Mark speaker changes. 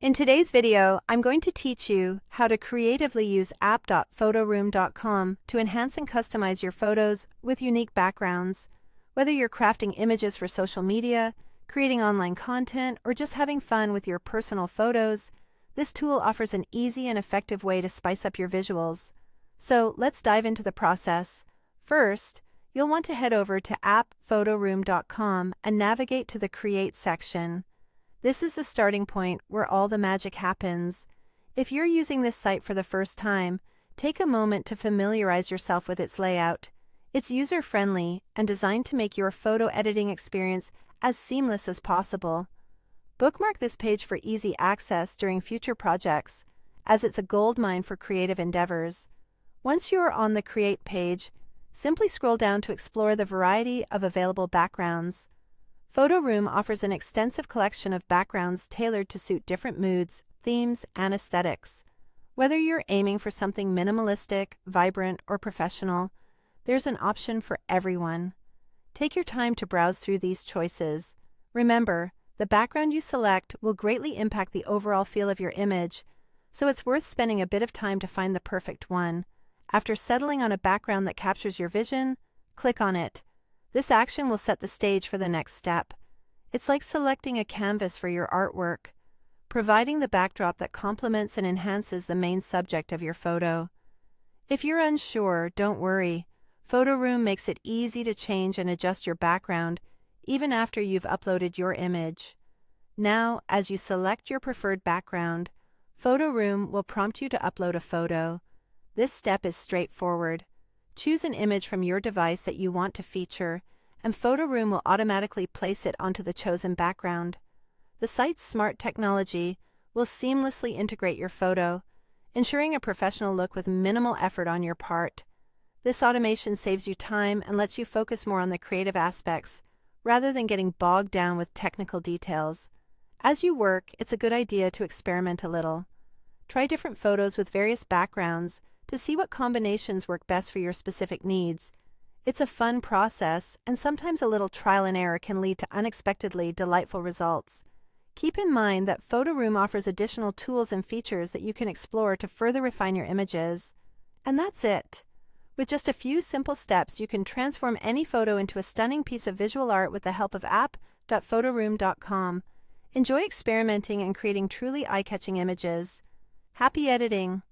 Speaker 1: In today's video, I'm going to teach you how to creatively use app.photroom.com to enhance and customize your photos with unique backgrounds. Whether you're crafting images for social media, creating online content, or just having fun with your personal photos, this tool offers an easy and effective way to spice up your visuals. So let's dive into the process. First, you'll want to head over to app.photroom.com and navigate to the Create section. This is the starting point where all the magic happens. If you're using this site for the first time, take a moment to familiarize yourself with its layout. It's user-friendly and designed to make your photo editing experience as seamless as possible. Bookmark this page for easy access during future projects, as it's a goldmine for creative endeavors. Once you are on the Create page, simply scroll down to explore the variety of available backgrounds. Photoroom offers an extensive collection of backgrounds tailored to suit different moods, themes, and aesthetics. Whether you're aiming for something minimalistic, vibrant, or professional, there's an option for everyone. Take your time to browse through these choices. Remember, the background you select will greatly impact the overall feel of your image, so it's worth spending a bit of time to find the perfect one. After settling on a background that captures your vision, click on it. This action will set the stage for the next step. It's like selecting a canvas for your artwork, providing the backdrop that complements and enhances the main subject of your photo. If you're unsure, don't worry. Photoroom makes it easy to change and adjust your background, even after you've uploaded your image. Now, as you select your preferred background, Photoroom will prompt you to upload a photo. This step is straightforward. Choose an image from your device that you want to feature, and Photoroom will automatically place it onto the chosen background. The site's smart technology will seamlessly integrate your photo, ensuring a professional look with minimal effort on your part. This automation saves you time and lets you focus more on the creative aspects, rather than getting bogged down with technical details. As you work, it's a good idea to experiment a little. Try different photos with various backgrounds to see what combinations work best for your specific needs. It's a fun process, and sometimes a little trial and error can lead to unexpectedly delightful results. Keep in mind that Photoroom offers additional tools and features that you can explore to further refine your images. And that's it. With just a few simple steps, you can transform any photo into a stunning piece of visual art with the help of app.photroom.com. Enjoy experimenting and creating truly eye-catching images. Happy editing!